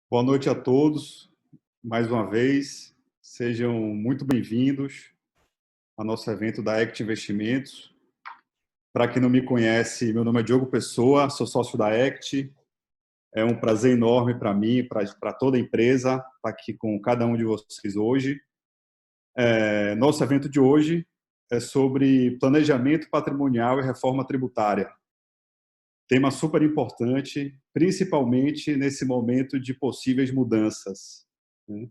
Boa noite a todos, mais uma vez. Sejam muito bem-vindos ao nosso evento da Ect Investimentos. Para quem não me conhece, meu nome é Diogo Pessoa, sou sócio da Ect. É um prazer enorme para mim, para toda a empresa, estar aqui com cada um de vocês hoje. Nosso evento de hoje é sobre planejamento patrimonial e reforma tributária. Tema super importante, principalmente nesse momento de possíveis mudanças, né?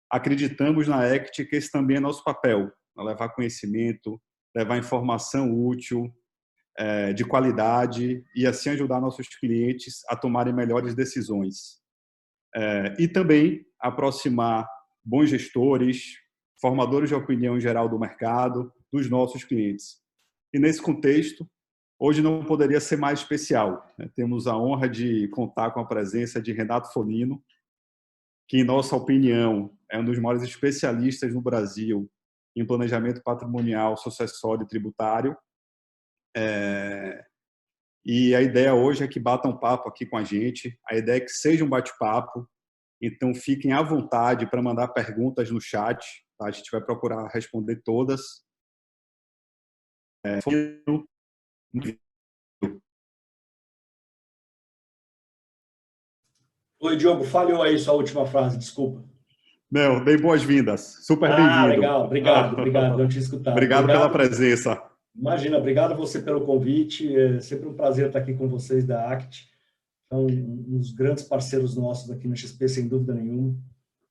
Acreditamos na Ect que esse também é nosso papel, levar conhecimento, levar informação útil, de qualidade e assim ajudar nossos clientes a tomarem melhores decisões. E também aproximar bons gestores, formadores de opinião geral do mercado, dos nossos clientes. E nesse contexto, hoje não poderia ser mais especial, né? Temos a honra de contar com a presença de Renato Folino, que, em nossa opinião, é um dos maiores especialistas no Brasil em planejamento patrimonial, sucessório e tributário. E a ideia hoje é que bata um papo aqui com a gente. A ideia é que seja um bate-papo. Então, fiquem à vontade para mandar perguntas no chat. Tá? A gente vai procurar responder todas. Oi, Diogo, falhou aí sua última frase, desculpa. Não, dei boas-vindas. Super bem-vindo. Legal, obrigado, não tinha escutado. Obrigado pela presença. Imagina, obrigado a você pelo convite, é sempre um prazer estar aqui com vocês da ACT, são uns grandes parceiros nossos aqui na XP, sem dúvida nenhuma,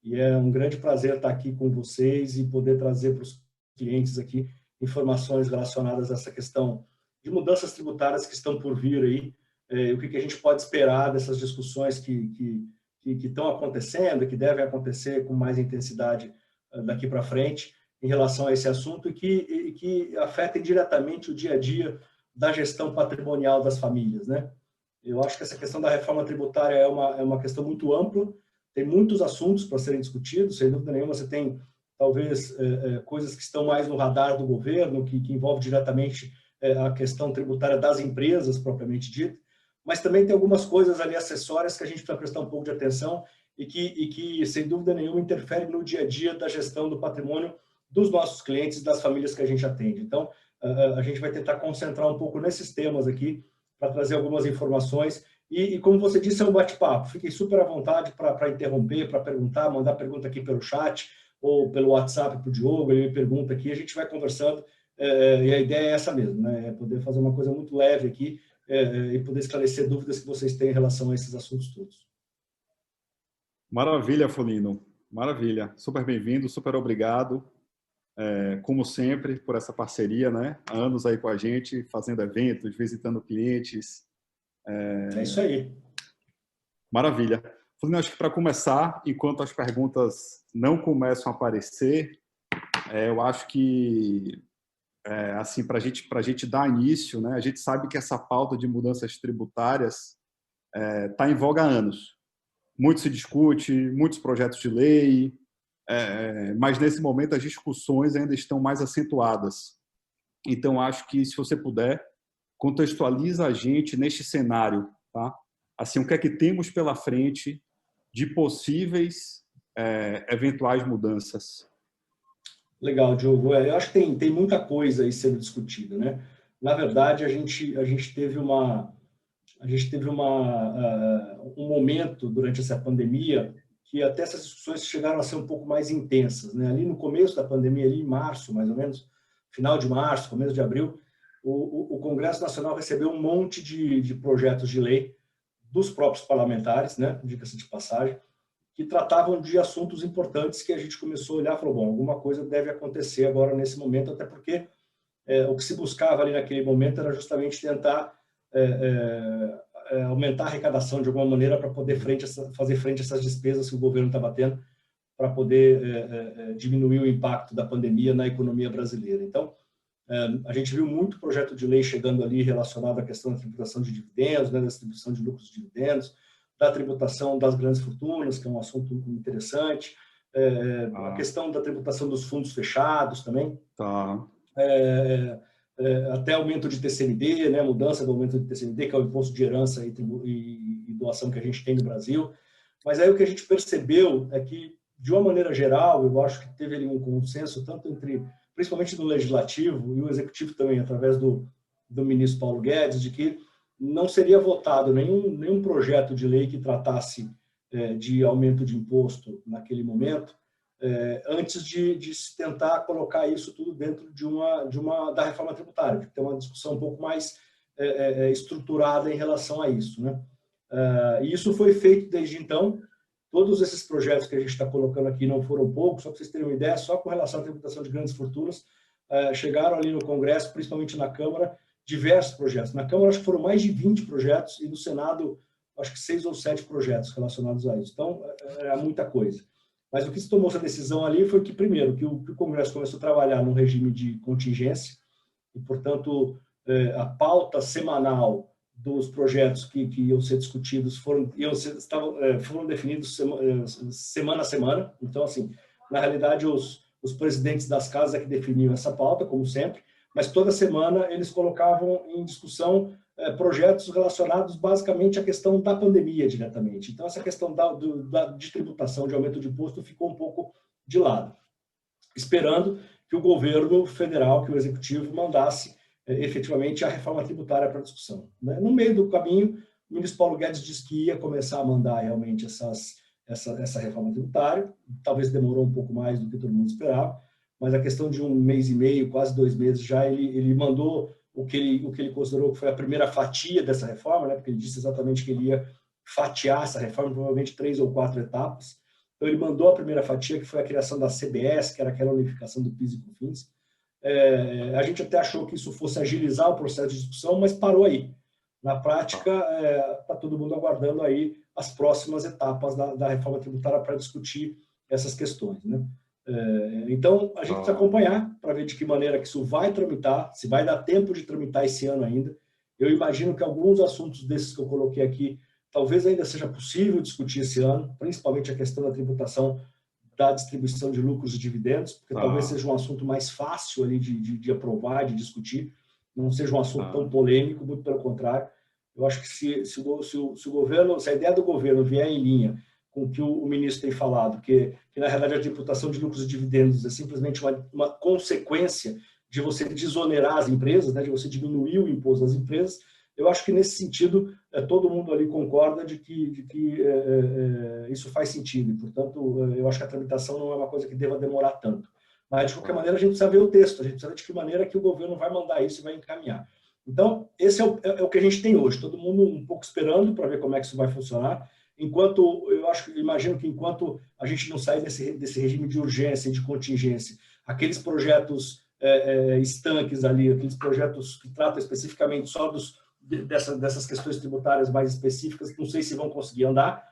e é um grande prazer estar aqui com vocês e poder trazer para os clientes aqui informações relacionadas a essa questão de mudanças tributárias que estão por vir aí, o que a gente pode esperar dessas discussões que estão acontecendo, que devem acontecer com mais intensidade daqui para frente em relação a esse assunto e que afetem diretamente o dia a dia da gestão patrimonial das famílias, né? Eu acho que essa questão da reforma tributária é uma questão muito ampla, tem muitos assuntos para serem discutidos, sem dúvida nenhuma você tem talvez coisas que estão mais no radar do governo, que envolve diretamente a questão tributária das empresas, propriamente dita, mas também tem algumas coisas ali acessórias que a gente precisa prestar um pouco de atenção e que sem dúvida nenhuma, interferem no dia a dia da gestão do patrimônio dos nossos clientes, das famílias que a gente atende. Então, a gente vai tentar concentrar um pouco nesses temas aqui, para trazer algumas informações. E, como você disse, é um bate-papo. Fiquem super à vontade para interromper, para perguntar, mandar pergunta aqui pelo chat ou pelo WhatsApp para o Diogo, ele me pergunta aqui, a gente vai conversando, e a ideia é essa mesmo, né? É poder fazer uma coisa muito leve aqui, e poder esclarecer dúvidas que vocês têm em relação a esses assuntos todos. Maravilha, Folino. Maravilha. Super bem-vindo, super obrigado, como sempre, por essa parceria, né? Há anos aí com a gente, fazendo eventos, visitando clientes. É isso aí. Maravilha. Folino, acho que para começar, enquanto as perguntas não começam a aparecer, eu acho que, assim, para a gente dar início, né? A gente sabe que essa pauta de mudanças tributárias está em voga há anos. Muito se discute, muitos projetos de lei, mas nesse momento as discussões ainda estão mais acentuadas. Então, acho que, se você puder, contextualiza a gente neste cenário, tá? Assim, o que é que temos pela frente de possíveis eventuais mudanças? Legal, Diogo. Eu acho que tem muita coisa aí sendo discutida, né? Na verdade, a gente teve um momento durante essa pandemia que até essas discussões chegaram a ser um pouco mais intensas, né? Ali no começo da pandemia, ali em março, mais ou menos, final de março, começo de abril, o Congresso Nacional recebeu um monte de projetos de lei dos próprios parlamentares, né? Diga-se de passagem, que tratavam de assuntos importantes que a gente começou a olhar e falou, bom, alguma coisa deve acontecer agora nesse momento, até porque o que se buscava ali naquele momento era justamente tentar aumentar a arrecadação de alguma maneira para poder fazer frente a essas despesas que o governo está batendo, para poder diminuir o impacto da pandemia na economia brasileira. Então, a gente viu muito projeto de lei chegando ali relacionado à questão da tributação de dividendos, né, da distribuição de lucros de dividendos, da tributação das grandes fortunas, que é um assunto interessante, a questão da tributação dos fundos fechados também, até aumento de TCMD, né, mudança do aumento de TCMD, que é o imposto de herança e doação que a gente tem no Brasil. Mas aí o que a gente percebeu é que, de uma maneira geral, eu acho que teve ali um consenso, tanto entre, principalmente do Legislativo e o Executivo também, através do ministro Paulo Guedes, de que não seria votado nenhum projeto de lei que tratasse de aumento de imposto naquele momento, antes de se tentar colocar isso tudo dentro da reforma tributária, de ter uma discussão um pouco mais estruturada em relação a isso, né? E isso foi feito desde então. Todos esses projetos que a gente está colocando aqui não foram poucos, só para vocês terem uma ideia, só com relação à tributação de grandes fortunas, chegaram ali no Congresso, principalmente na Câmara, diversos projetos. Na Câmara, acho que foram mais de 20 projetos, e no Senado, acho que 6 ou 7 projetos relacionados a isso. Então, é muita coisa. Mas o que se tomou essa decisão ali foi que, primeiro, que o Congresso começou a trabalhar num regime de contingência, e, portanto, a pauta semanal dos projetos que iam ser discutidos foram definidos semana a semana. Então, assim, na realidade, os presidentes das casas é que definiam essa pauta, como sempre, mas toda semana eles colocavam em discussão projetos relacionados basicamente à questão da pandemia diretamente. Então, essa questão de tributação, de aumento de imposto, ficou um pouco de lado, esperando que o governo federal, que o executivo, mandasse efetivamente a reforma tributária para discussão. No meio do caminho, o ministro Paulo Guedes disse que ia começar a mandar realmente essa reforma tributária, talvez demorou um pouco mais do que todo mundo esperava, mas a questão de 1 mês e meio, quase 2 meses já, ele mandou o que ele considerou que foi a primeira fatia dessa reforma, né, porque ele disse exatamente que ele ia fatiar essa reforma, provavelmente 3 ou 4 etapas. Então, ele mandou a primeira fatia, que foi a criação da CBS, que era aquela unificação do PIS e COFINS. A gente até achou que isso fosse agilizar o processo de discussão, mas parou aí. Na prática, está todo mundo aguardando aí as próximas etapas da reforma tributária para discutir essas questões, né? Então, a gente precisa acompanhar para ver de que maneira que isso vai tramitar, se vai dar tempo de tramitar esse ano ainda. Eu imagino que alguns assuntos desses que eu coloquei aqui, talvez ainda seja possível discutir esse ano, principalmente a questão da tributação da distribuição de lucros e dividendos, porque talvez seja um assunto mais fácil ali de aprovar, de discutir, não seja um assunto tão polêmico, muito pelo contrário. Eu acho que se o governo, se a ideia do governo vier em linha com o que o ministro tem falado, que na realidade a tributação de lucros e dividendos é simplesmente uma consequência de você desonerar as empresas, né, de você diminuir o imposto das empresas, eu acho que nesse sentido todo mundo ali concorda de que isso faz sentido. E, portanto, eu acho que a tramitação não é uma coisa que deva demorar tanto. Mas, de qualquer maneira, a gente precisa ver o texto, a gente precisa ver de que maneira que o governo vai mandar isso e vai encaminhar. Então, esse é o que a gente tem hoje. Todo mundo um pouco esperando para ver como é que isso vai funcionar. Enquanto, imagino que enquanto a gente não sair desse regime de urgência e de contingência, aqueles projetos estanques ali, aqueles projetos que tratam especificamente só dessas questões tributárias mais específicas, não sei se vão conseguir andar.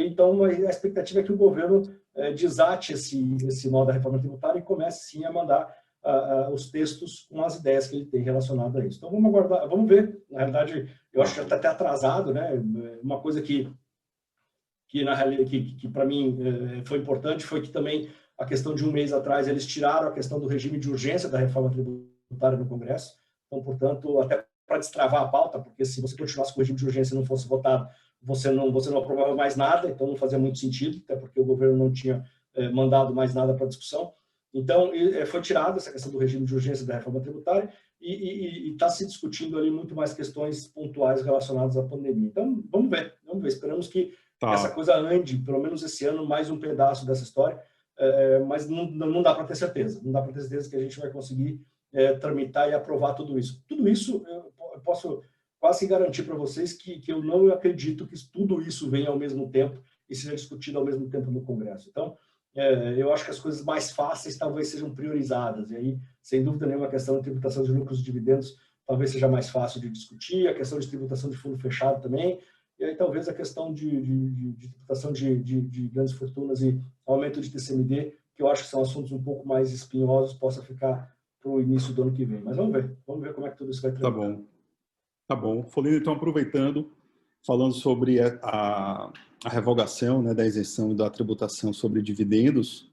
Então, a expectativa é que o governo desate esse nó da reforma tributária e comece, sim, a mandar os textos com as ideias que ele tem relacionado a isso. Então, vamos aguardar, vamos ver. Na realidade, eu acho que já está até atrasado, né? Uma coisa que na realidade, que para mim foi importante, foi que também a questão de 1 mês atrás, eles tiraram a questão do regime de urgência da reforma tributária no Congresso. Então, portanto, até para destravar a pauta, porque se você continuasse com o regime de urgência e não fosse votado, você não aprovava mais nada, então não fazia muito sentido, até porque o governo não tinha mandado mais nada para discussão. Então, foi tirada essa questão do regime de urgência da reforma tributária e está se discutindo ali muito mais questões pontuais relacionadas à pandemia. Então, vamos ver. Esperamos que essa coisa ande, pelo menos esse ano, mais um pedaço dessa história, mas não dá para ter certeza. Não dá para ter certeza que a gente vai conseguir tramitar e aprovar tudo isso. Tudo isso, eu posso quase garantir para vocês que eu não acredito que tudo isso venha ao mesmo tempo e seja discutido ao mesmo tempo no Congresso. Então, eu acho que as coisas mais fáceis talvez sejam priorizadas. E aí, sem dúvida nenhuma, a questão de tributação de lucros e dividendos talvez seja mais fácil de discutir, a questão de tributação de fundo fechado também, e aí talvez a questão de tributação de grandes fortunas e aumento de TCMD, que eu acho que são assuntos um pouco mais espinhosos, possa ficar para o início do ano que vem. Mas vamos ver como é que tudo isso vai tramitar. Tá bom. Folino, então, aproveitando, falando sobre a revogação, né, da isenção da tributação sobre dividendos,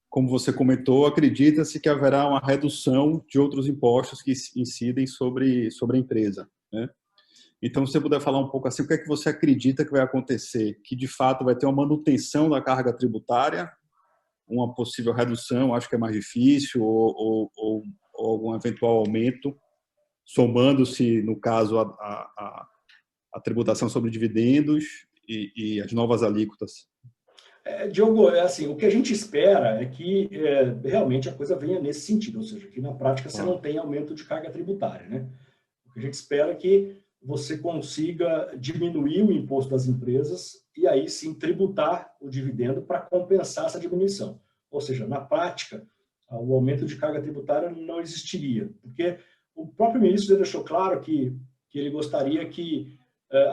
como você comentou, acredita-se que haverá uma redução de outros impostos que incidem sobre a empresa, né? Então, se você puder falar um pouco assim, o que é que você acredita que vai acontecer? Que, de fato, vai ter uma manutenção da carga tributária, uma possível redução, acho que é mais difícil, ou algum eventual aumento, somando-se, no caso, a tributação sobre dividendos e as novas alíquotas? Diogo, assim, o que a gente espera é que realmente a coisa venha nesse sentido, ou seja, que na prática você não tem aumento de carga tributária, né? O que a gente espera é que você consiga diminuir o imposto das empresas e aí sim tributar o dividendo para compensar essa diminuição. Ou seja, na prática, o aumento de carga tributária não existiria, porque o próprio ministro deixou claro que ele gostaria que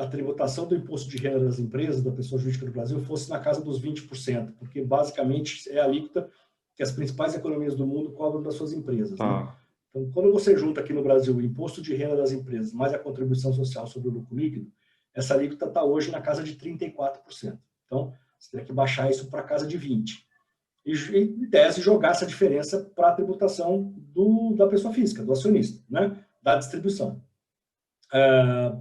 a tributação do imposto de renda das empresas, da pessoa jurídica do Brasil, fosse na casa dos 20%, porque basicamente é a alíquota que as principais economias do mundo cobram das suas empresas. Né? Então, quando você junta aqui no Brasil o imposto de renda das empresas mais a contribuição social sobre o lucro líquido, essa alíquota está hoje na casa de 34%. Então, você tem que baixar isso para a casa de 20%. E, em tese, jogar essa diferença para a tributação da pessoa física, do acionista, né? Da distribuição.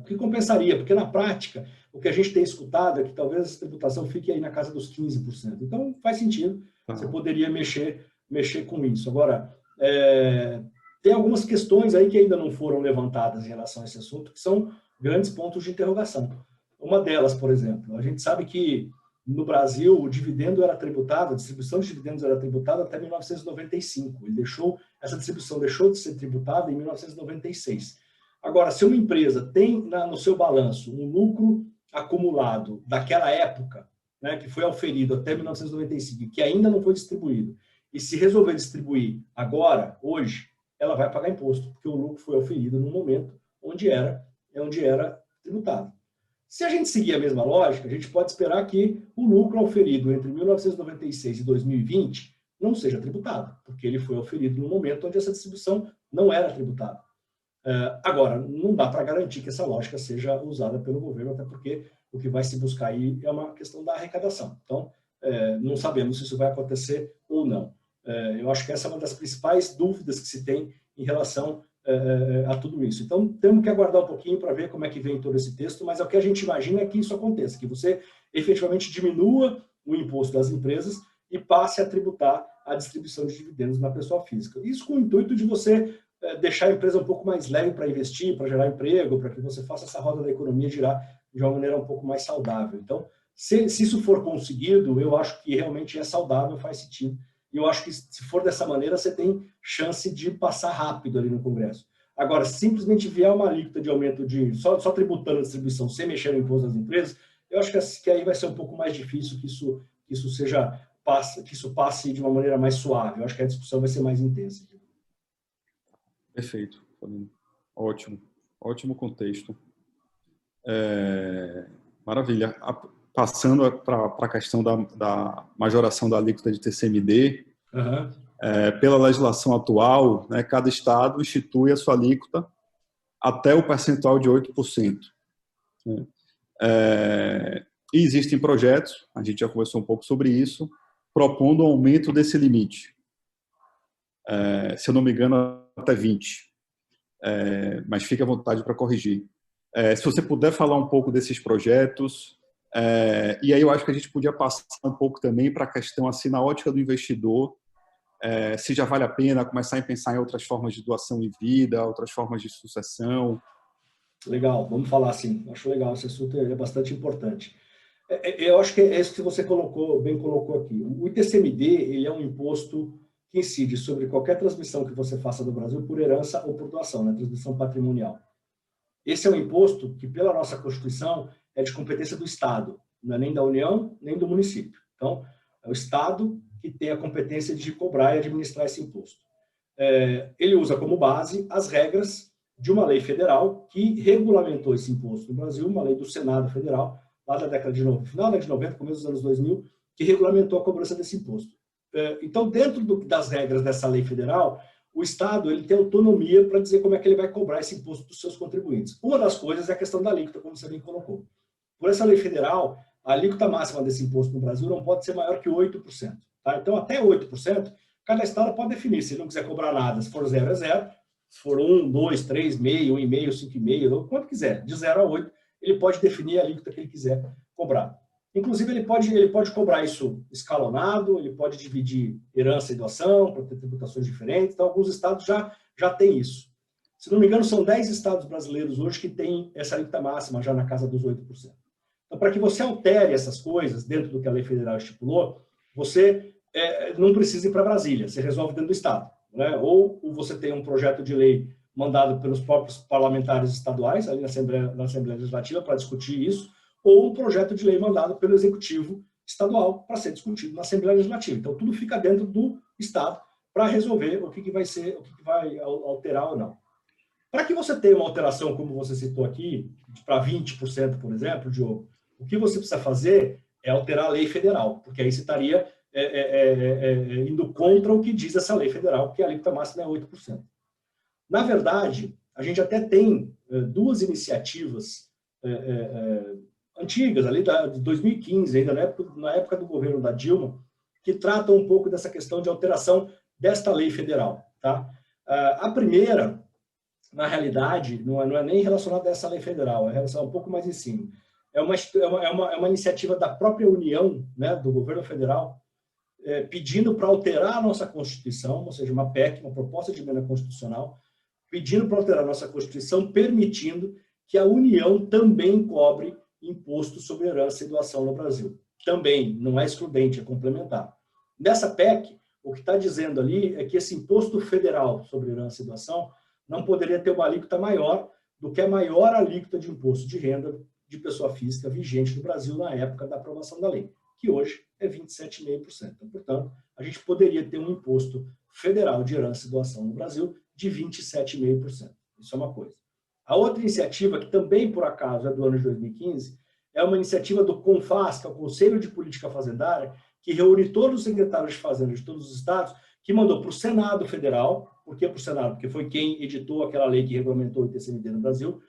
Que compensaria, porque na prática, o que a gente tem escutado é que talvez essa tributação fique aí na casa dos 15%. Então, faz sentido, você poderia mexer com isso. Agora, tem algumas questões aí que ainda não foram levantadas em relação a esse assunto, que são grandes pontos de interrogação. Uma delas, por exemplo, a gente sabe que no Brasil o dividendo era tributado, a distribuição de dividendos era tributada até 1995. Essa distribuição deixou de ser tributada em 1996. Agora, se uma empresa tem no seu balanço um lucro acumulado daquela época, né, que foi auferido até 1995, que ainda não foi distribuído, e se resolver distribuir agora, hoje, ela vai pagar imposto, porque o lucro foi auferido no momento onde era tributado. Se a gente seguir a mesma lógica, a gente pode esperar que o lucro auferido entre 1996 e 2020 não seja tributado, porque ele foi auferido no momento onde essa distribuição não era tributada. Agora, não dá para garantir que essa lógica seja usada pelo governo, até porque o que vai se buscar aí é uma questão da arrecadação. Então, não sabemos se isso vai acontecer ou não. Eu acho que essa é uma das principais dúvidas que se tem em relação a tudo isso. Então, temos que aguardar um pouquinho para ver como é que vem todo esse texto, mas o que a gente imagina é que isso aconteça, que você efetivamente diminua o imposto das empresas e passe a tributar a distribuição de dividendos na pessoa física. Isso com o intuito de você deixar a empresa um pouco mais leve para investir, para gerar emprego, para que você faça essa roda da economia girar de uma maneira um pouco mais saudável. Então, se isso for conseguido, eu acho que realmente é saudável, faz sentido. E eu acho que se for dessa maneira, você tem chance de passar rápido ali no Congresso. Agora, simplesmente vier uma alíquota de aumento só tributando a distribuição sem mexer no imposto das empresas, eu acho que aí vai ser um pouco mais difícil que isso passe de uma maneira mais suave. Eu acho que a discussão vai ser mais intensa. Perfeito. Ótimo. Ótimo contexto. Maravilha. Passando para a questão da majoração da alíquota de TCMD, pela legislação atual, né, cada estado institui a sua alíquota até o percentual de 8%. E existem projetos, a gente já conversou um pouco sobre isso, propondo um aumento desse limite. Se eu não me engano, até 20%. Mas fique à vontade para corrigir. Se você puder falar um pouco desses projetos, e aí eu acho que a gente podia passar um pouco também para a questão, assim, na ótica do investidor, se já vale a pena começar a pensar em outras formas de doação em vida, outras formas de sucessão. Legal, vamos falar assim. Acho legal, esse assunto é bastante importante. Eu acho que é isso que você bem colocou aqui. O ITCMD, ele é um imposto que incide sobre qualquer transmissão que você faça no Brasil por herança ou por doação, né? Transmissão patrimonial. Esse é um imposto que, pela nossa Constituição, é de competência do Estado, não é nem da União, nem do município. Então, é o Estado que tem a competência de cobrar e administrar esse imposto. Ele usa como base as regras de uma lei federal que regulamentou esse imposto no Brasil, uma lei do Senado Federal, lá da década de 90, final da década de 90, começo dos anos 2000, que regulamentou a cobrança desse imposto. Então, dentro das regras dessa lei federal, o Estado ele tem autonomia para dizer como é que ele vai cobrar esse imposto dos seus contribuintes. Uma das coisas é a questão da alíquota, como você bem colocou. Por essa lei federal, a alíquota máxima desse imposto no Brasil não pode ser maior que 8%. Tá? Então, até 8%, cada Estado pode definir. Se ele não quiser cobrar nada, se for 0, é 0. se for 1, 2, 3, meio, 1,5, 5,5, quanto quiser, de 0 a 8, ele pode definir a alíquota que ele quiser cobrar. Inclusive, ele pode cobrar isso escalonado, ele pode dividir herança e doação para ter tributações diferentes. Então, alguns estados já têm isso. Se não me engano, são 10 estados brasileiros hoje que têm essa alíquota máxima já na casa dos 8%. Então, para que você altere essas coisas dentro do que a lei federal estipulou, você não precisa ir para Brasília, você resolve dentro do estado, né? Ou você tem um projeto de lei mandado pelos próprios parlamentares estaduais, ali na Assembleia Legislativa, para discutir isso, ou um projeto de lei mandado pelo Executivo Estadual para ser discutido na Assembleia Legislativa. Então, tudo fica dentro do Estado para resolver o que vai ser, o que vai alterar ou não. Para que você tenha uma alteração, como você citou aqui, para 20%, por exemplo, Diogo, o que você precisa fazer é alterar a lei federal, porque aí você estaria indo contra o que diz essa lei federal, que a alíquota máxima é 8%. Na verdade, a gente até tem duas iniciativas antigas, ali de 2015, ainda na época do governo da Dilma, que tratam um pouco dessa questão de alteração desta lei federal. Tá? A primeira, na realidade, não é nem relacionada a essa lei federal, é relacionada um pouco mais em cima. É uma iniciativa da própria União, né, do governo federal, pedindo para alterar a nossa Constituição, ou seja, uma PEC, uma proposta de emenda constitucional, pedindo para alterar a nossa Constituição, permitindo que a União também cobre imposto sobre herança e doação no Brasil. Também, não é excludente, é complementar. Nessa PEC, o que está dizendo ali é que esse imposto federal sobre herança e doação não poderia ter uma alíquota maior do que a maior alíquota de imposto de renda de pessoa física vigente no Brasil na época da aprovação da lei, que hoje é 27,5%. Então, portanto, a gente poderia ter um imposto federal de herança e doação no Brasil de 27,5%. Isso é uma coisa. A outra iniciativa, que também, por acaso, é do ano de 2015, é uma iniciativa do CONFAS, que é o Conselho de Política Fazendária, que reúne todos os secretários de Fazenda de todos os estados, que mandou para o Senado Federal. Por que para o Senado? Porque foi quem editou aquela lei que regulamentou o ITCMD no Brasil,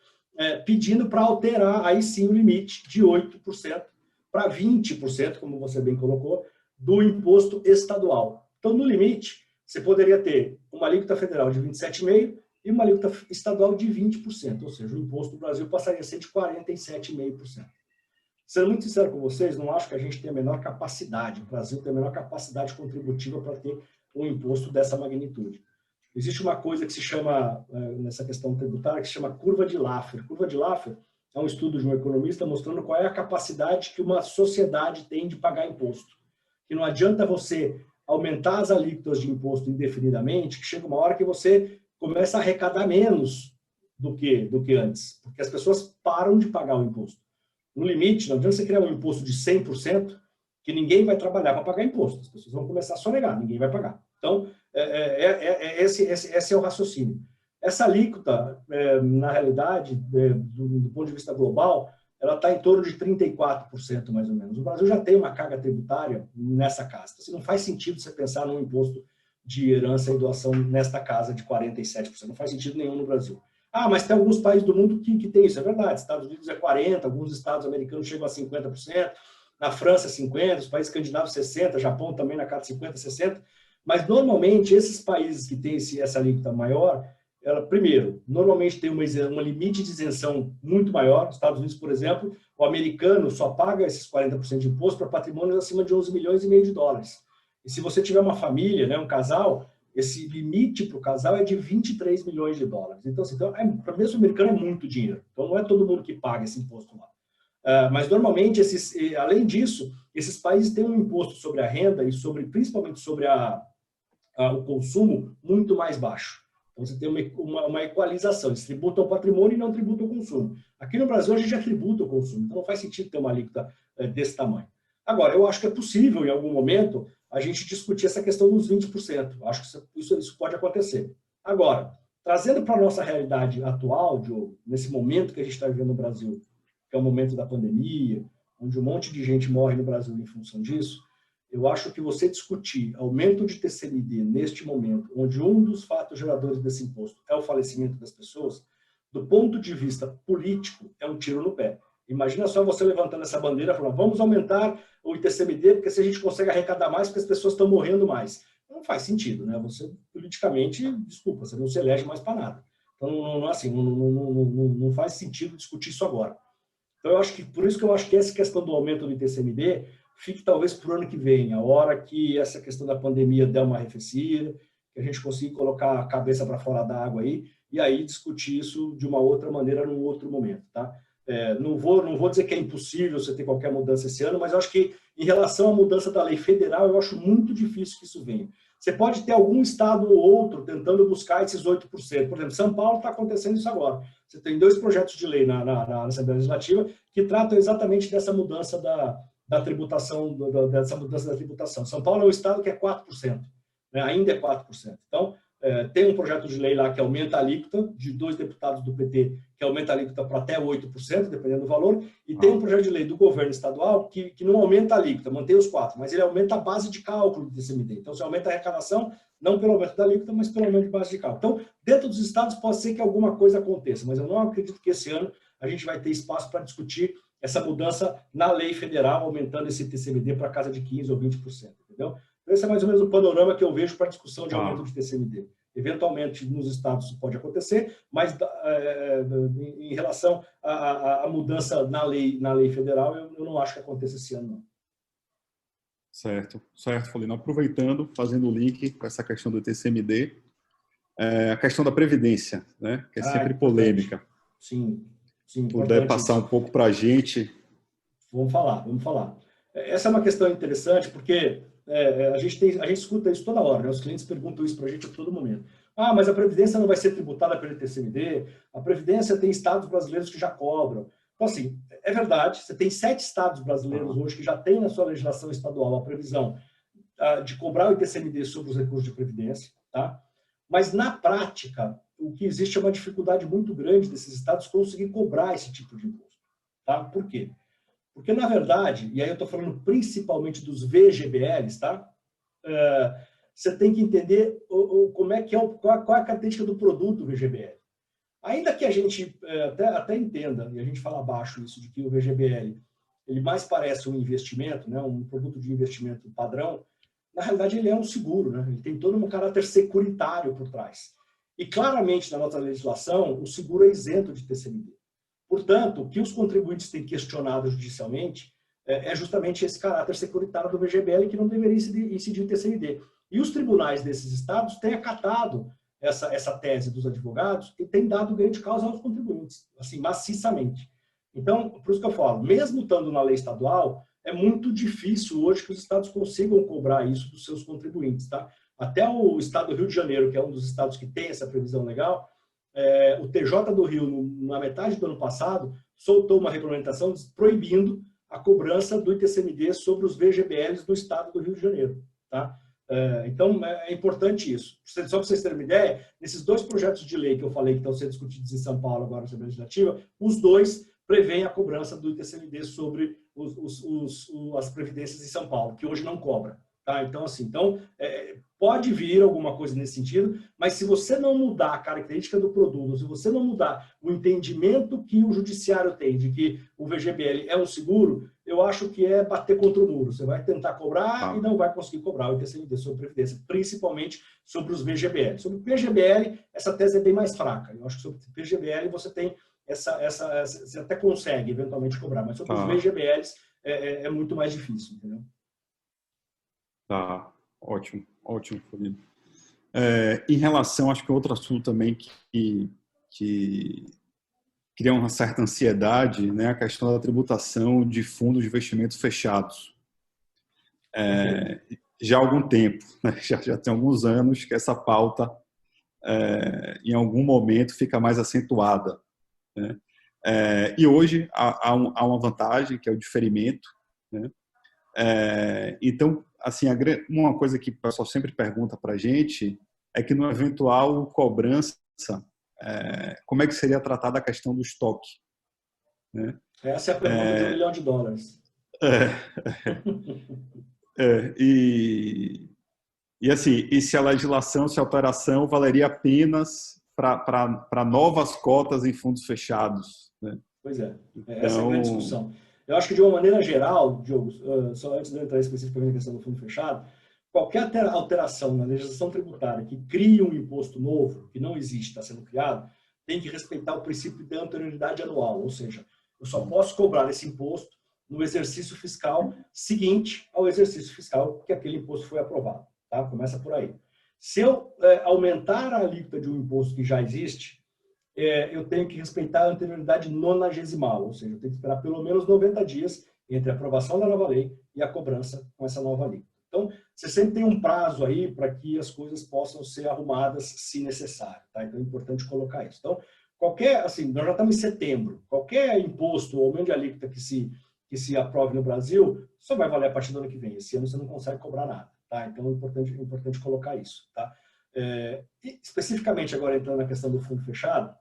pedindo para alterar, aí sim, o limite de 8% para 20%, como você bem colocou, do imposto estadual. Então, no limite, você poderia ter uma alíquota federal de 27,5% e uma alíquota estadual de 20%, ou seja, o imposto do Brasil passaria a ser de 47,5%. Sendo muito sincero com vocês, não acho que a gente tem a menor capacidade, o Brasil tem a menor capacidade contributiva para ter um imposto dessa magnitude. Existe uma coisa que se chama, nessa questão tributária, que se chama curva de Laffer. Curva de Laffer é um estudo de um economista mostrando qual é a capacidade que uma sociedade tem de pagar imposto. Que não adianta você aumentar as alíquotas de imposto indefinidamente, que chega uma hora que você começa a arrecadar menos do que antes, porque as pessoas param de pagar o imposto. No limite, não adianta você criar um imposto de 100%, que ninguém vai trabalhar para pagar imposto. As pessoas vão começar a sonegar, ninguém vai pagar. Então, esse é o raciocínio. Essa alíquota, na realidade, do ponto de vista global, ela está em torno de 34%, mais ou menos. O Brasil já tem uma carga tributária nessa casa. Então, não faz sentido você pensar num imposto de herança e doação nesta casa de 47%. Não faz sentido nenhum no Brasil. Ah, mas tem alguns países do mundo que tem isso, é verdade. Estados Unidos é 40%, alguns estados americanos chegam a 50%, na França 50%, os países escandinavos 60%, Japão também na casa de 50%, 60%. Mas, normalmente, esses países que têm essa alíquota maior, primeiro, normalmente tem uma limite de isenção muito maior. Nos Estados Unidos, por exemplo, o americano só paga esses 40% de imposto para patrimônios acima de 11,5 milhões de dólares. E se você tiver uma família, né, um casal, esse limite para o casal é de 23 milhões de dólares. Então, assim, para o mesmo americano é muito dinheiro. Então, não é todo mundo que paga esse imposto lá. Mas, normalmente, além disso, esses países têm um imposto sobre a renda e principalmente sobre o consumo muito mais baixo. Então, você tem uma equalização. Eles tributam o patrimônio e não tributam o consumo. Aqui no Brasil, a gente já tributa o consumo. Então, não faz sentido ter uma alíquota desse tamanho. Agora, eu acho que é possível, em algum momento, a gente discutir essa questão dos 20%. Acho que isso pode acontecer. Agora, trazendo para a nossa realidade atual, Diogo, nesse momento que a gente está vivendo no Brasil, que é o momento da pandemia, onde um monte de gente morre no Brasil em função disso, eu acho que você discutir aumento de TCMD neste momento, onde um dos fatos geradores desse imposto é o falecimento das pessoas, do ponto de vista político, é um tiro no pé. Imagina só você levantando essa bandeira e falando, vamos aumentar o ITCMD, porque se a gente consegue arrecadar mais, porque as pessoas estão morrendo mais. não faz sentido, né? Você, politicamente, desculpa, você não se elege mais para nada. Então, não faz sentido discutir isso agora. Então, por isso que eu acho que essa questão do aumento do ITCMD fique talvez para o ano que vem, a hora que essa questão da pandemia der uma arrefecida, que a gente consiga colocar a cabeça para fora da água aí, e aí discutir isso de uma outra maneira num outro momento, tá? Não vou dizer que é impossível você ter qualquer mudança esse ano, mas eu acho que em relação à mudança da lei federal, eu acho muito difícil que isso venha. Você pode ter algum estado ou outro tentando buscar esses 8%. Por exemplo, São Paulo está acontecendo isso agora. Você tem 2 projetos de lei na Assembleia Legislativa que tratam exatamente dessa mudança da tributação, dessa mudança da tributação. São Paulo é um estado que é 4%, né? Ainda é 4%. Então, tem um projeto de lei lá que aumenta a alíquota, de 2 deputados do PT, que aumenta a alíquota para até 8%, dependendo do valor, e tem um projeto de lei do governo estadual que não aumenta a alíquota, mantém os 4%, mas ele aumenta a base de cálculo do ITCMD. Então, você aumenta a arrecadação, não pelo aumento da alíquota, mas pelo aumento de base de cálculo. Então, dentro dos estados pode ser que alguma coisa aconteça, mas eu não acredito que esse ano a gente vai ter espaço para discutir essa mudança na lei federal, aumentando esse ITCMD para casa de 15% ou 20%, entendeu? Esse é mais ou menos o panorama que eu vejo para a discussão de aumento de TCMD. Eventualmente, nos estados isso pode acontecer, mas em relação à mudança na lei federal, eu não acho que aconteça esse ano, não. Certo, Folino. Aproveitando, fazendo o link com essa questão do TCMD, a questão da Previdência, né? Que é sempre polêmica. Sim. Puder passar um pouco para a gente. Vamos falar. Essa é uma questão interessante, porque a gente escuta isso toda hora, né? Os clientes perguntam isso para a gente a todo momento. Mas a Previdência não vai ser tributada pelo ITCMD, a Previdência tem estados brasileiros que já cobram. Então, assim, é verdade, você tem 7 estados brasileiros hoje que já têm na sua legislação estadual a previsão de cobrar o ITCMD sobre os recursos de Previdência, tá? Mas, na prática, o que existe é uma dificuldade muito grande desses estados conseguir cobrar esse tipo de imposto, tá? Por quê? Porque, na verdade, e aí eu estou falando principalmente dos VGBLs, tá? Você tem que entender qual é a característica do produto VGBL. Ainda que a gente até entenda, e a gente fala abaixo isso, de que o VGBL ele mais parece um investimento, né? Um produto de investimento padrão, na realidade ele é um seguro, né? Ele tem todo um caráter securitário por trás. E claramente na nossa legislação, o seguro é isento de TCMD. Portanto, o que os contribuintes têm questionado judicialmente é justamente esse caráter securitário do VGBL que não deveria incidir em TCMD. E os tribunais desses estados têm acatado essa tese dos advogados e têm dado ganho de causa aos contribuintes, assim, maciçamente. Então, por isso que eu falo, mesmo estando na lei estadual, é muito difícil hoje que os estados consigam cobrar isso dos seus contribuintes, tá? Até o estado do Rio de Janeiro, que é um dos estados que tem essa previsão legal, o TJ do Rio, na metade do ano passado, soltou uma regulamentação proibindo a cobrança do ITCMD sobre os VGBLs do estado do Rio de Janeiro, tá? Então, é importante isso. Só para vocês terem uma ideia, nesses 2 projetos de lei que eu falei que estão sendo discutidos em São Paulo agora na Assembleia Legislativa, os 2 prevêem a cobrança do ITCMD sobre as previdências em São Paulo, que hoje não cobra. Tá? Então, assim, pode vir alguma coisa nesse sentido, mas se você não mudar a característica do produto, se você não mudar o entendimento que o judiciário tem de que o VGBL é um seguro, eu acho que é bater contra o muro. Você vai tentar cobrar e não vai conseguir cobrar o ITCMD sobre previdência, principalmente sobre os VGBL. Sobre o PGBL, essa tese é bem mais fraca. Eu acho que sobre o PGBL você tem você até consegue eventualmente cobrar, mas sobre os VGBLs é muito mais difícil, entendeu? Tá, ótimo, Folino. Em relação, acho que outro assunto também que cria uma certa ansiedade, né, a questão da tributação de fundos de investimentos fechados. Já há algum tempo, né, já tem alguns anos que essa pauta, em algum momento, fica mais acentuada, né? E hoje há uma vantagem, que é o diferimento, né? Então, assim, uma coisa que o pessoal sempre pergunta para a gente é que, no eventual cobrança, como é que seria tratada a questão do estoque, né? Essa é a pergunta de $1 milhão. E assim, e se a legislação, se a alteração valeria apenas para novas cotas em fundos fechados, né? Pois é, essa é a grande discussão. Eu acho que, de uma maneira geral, Diogo, só antes de eu entrar especificamente na questão do fundo fechado, qualquer alteração na legislação tributária que crie um imposto novo, que não existe, está sendo criado, tem que respeitar o princípio da anterioridade anual, ou seja, eu só posso cobrar esse imposto no exercício fiscal seguinte ao exercício fiscal que aquele imposto foi aprovado. Tá? Começa por aí. Se eu aumentar a alíquota de um imposto que já existe, eu tenho que respeitar a anterioridade nonagesimal, ou seja, eu tenho que esperar pelo menos 90 dias entre a aprovação da nova lei e a cobrança com essa nova alíquota. Então, você sempre tem um prazo aí para que as coisas possam ser arrumadas se necessário. Tá? Então, é importante colocar isso. Então, assim, nós já estamos em setembro, qualquer imposto ou aumento de alíquota que se aprove no Brasil, só vai valer a partir do ano que vem. Esse ano você não consegue cobrar nada. Tá? Então, é importante colocar isso. Tá? E especificamente, agora entrando na questão do fundo fechado,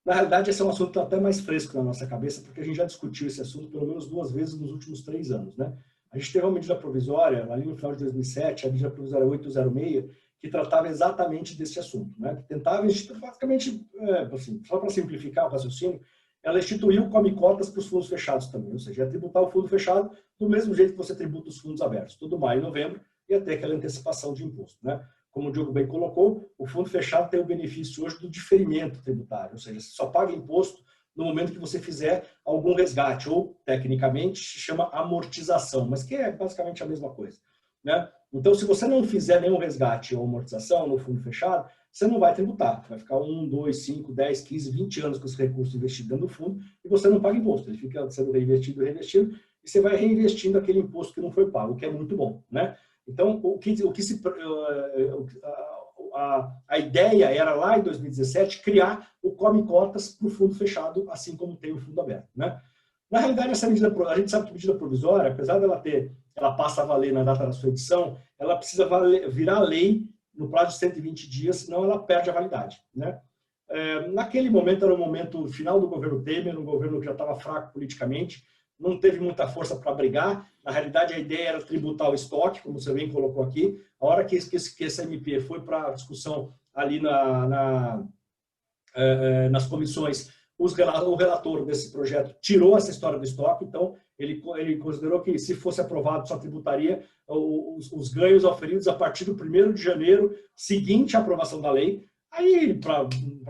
na realidade, esse é um assunto até mais fresco na nossa cabeça, porque a gente já discutiu esse assunto pelo menos 2 vezes nos últimos 3 anos. Né? A gente teve uma medida provisória, ali no final de 2007, a medida provisória 806, que tratava exatamente desse assunto. Né? Que tentava, basicamente, assim, só para simplificar o raciocínio, ela instituiu come-cotas para os fundos fechados também, ou seja, ia tributar o fundo fechado do mesmo jeito que você tributa os fundos abertos, todo maio e novembro, e até aquela antecipação de imposto. Né? Como o Diogo bem colocou, o fundo fechado tem o benefício hoje do diferimento tributário, ou seja, você só paga imposto no momento que você fizer algum resgate, ou, tecnicamente, se chama amortização, mas que é basicamente a mesma coisa. Né? Então, se você não fizer nenhum resgate ou amortização no fundo fechado, você não vai tributar. Vai ficar 1, 2, 5, 10, 15, 20 anos com esse recurso investido dentro do fundo e você não paga imposto. Ele fica sendo reinvestido e você vai reinvestindo aquele imposto que não foi pago, o que é muito bom. Né? Então, a ideia era lá em 2017 criar o come-cotas para o fundo fechado, assim como tem o fundo aberto. Né? Na realidade, essa medida, a gente sabe que a medida provisória, apesar dela ela passa a valer na data da sua edição, ela precisa virar lei no prazo de 120 dias, senão ela perde a validade. Né? Naquele momento, era o momento final do governo Temer, um governo que já estava fraco politicamente, não teve muita força para brigar. Na realidade, a ideia era tributar o estoque, como você bem colocou aqui. A hora que essa MP foi para a discussão ali nas comissões, o relator desse projeto tirou essa história do estoque, então ele considerou que, se fosse aprovado, só tributaria os ganhos oferidos a partir do 1º de janeiro, seguinte à aprovação da lei. Aí, para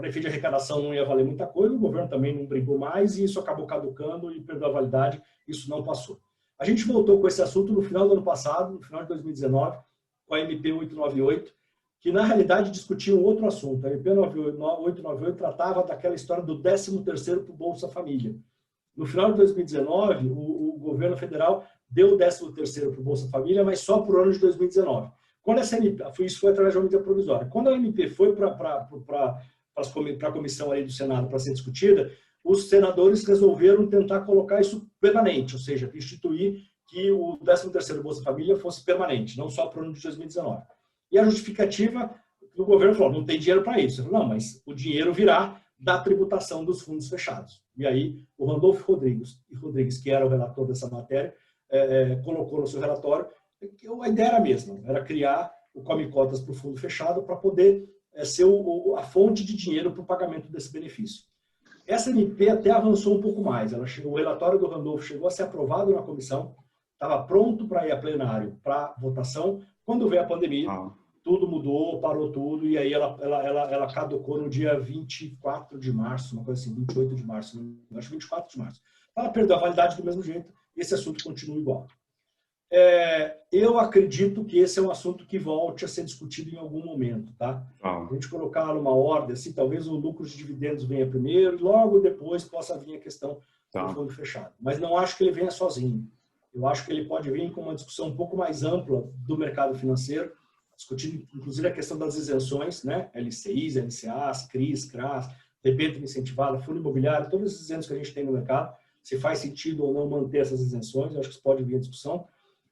efeito de arrecadação, não ia valer muita coisa, o governo também não brigou mais e isso acabou caducando e perdeu a validade, isso não passou. A gente voltou com esse assunto no final do ano passado, no final de 2019, com a MP 898, que na realidade discutia um outro assunto. A MP 898 tratava daquela história do 13º para o Bolsa Família. No final de 2019, o governo federal deu o 13º para o Bolsa Família, mas só para o ano de 2019. Quando essa MP, isso foi através de uma medida provisória. Quando a MP foi para a comissão aí do Senado para ser discutida, os senadores resolveram tentar colocar isso permanente, ou seja, instituir que o 13º Bolsa Família fosse permanente, não só para o ano de 2019. E a justificativa do governo falou, não tem dinheiro para isso. Falou, não, mas o dinheiro virá da tributação dos fundos fechados. E aí o Randolfo Rodrigues, que era o relator dessa matéria, colocou no seu relatório que a ideia era a mesma, era criar o come-cotas para o fundo fechado para poder ser a fonte de dinheiro para o pagamento desse benefício. Essa MP até avançou um pouco mais. O relatório do Randolfo chegou a ser aprovado na comissão, estava pronto para ir a plenário para votação. Quando veio a pandemia, tudo mudou, parou tudo, e aí ela caducou no dia 24 de março, uma coisa assim, 28 de março, acho 24 de março. Ela perdeu a validade do mesmo jeito e esse assunto continua igual. Eu acredito que esse é um assunto que volte a ser discutido em algum momento, tá? A gente colocar numa ordem, assim, talvez o lucro de dividendos venha primeiro e logo depois possa vir a questão do fundo fechado. Mas não acho que ele venha sozinho. Eu acho que ele pode vir com uma discussão um pouco mais ampla do mercado financeiro, discutindo inclusive a questão das isenções, né? LCIs, LCAs, CRIs, CRAs, debênture incentivada, fundo imobiliário, todos esses isentos que a gente tem no mercado, se faz sentido ou não manter essas isenções, eu acho que isso pode vir a discussão.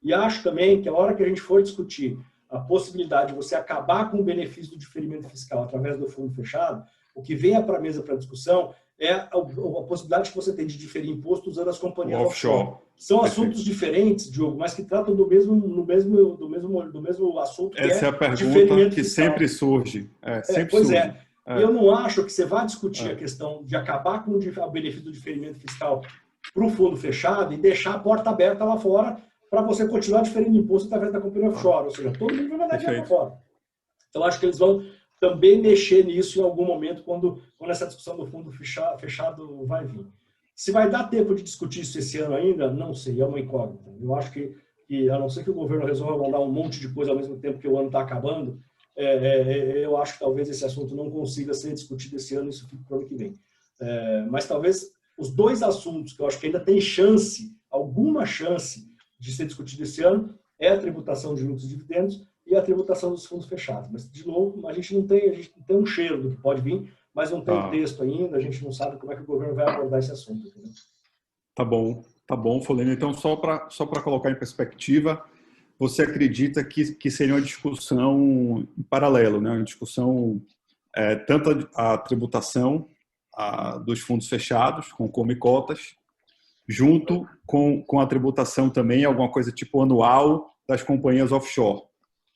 E acho também que a hora que a gente for discutir a possibilidade de você acabar com o benefício do diferimento fiscal através do fundo fechado, o que venha para a mesa para discussão é a possibilidade que você tem de diferir imposto usando as companhias offshore. São assuntos diferentes, Diogo, mas que tratam do mesmo assunto. Essa é a pergunta que sempre surge. Eu não acho que você vá discutir a questão de acabar com o benefício do diferimento fiscal para o fundo fechado e deixar a porta aberta lá fora para você continuar diferindo imposto através da companhia offshore, ou seja, todo mundo vai mandar dinheiro para fora. Então, acho que eles vão também mexer nisso em algum momento, quando essa discussão do fundo fechado vai vir. Se vai dar tempo de discutir isso esse ano ainda, não sei, é uma incógnita. Eu acho que a não ser que o governo resolva mandar um monte de coisa ao mesmo tempo que o ano está acabando, eu acho que talvez esse assunto não consiga ser discutido esse ano, isso fica para o ano que vem. Mas talvez os dois assuntos que eu acho que ainda tem chance, alguma chance de ser discutido esse ano, é a tributação de lucros e dividendos e a tributação dos fundos fechados. Mas, de novo, a gente não tem um cheiro do que pode vir, mas não tem texto ainda, a gente não sabe como é que o governo vai abordar esse assunto. Entendeu? Tá bom, Folena. Então, só para colocar em perspectiva, você acredita que seria uma discussão em paralelo, né? Uma discussão tanto a tributação dos fundos fechados, com cotas, junto com a tributação também, alguma coisa tipo anual das companhias offshore.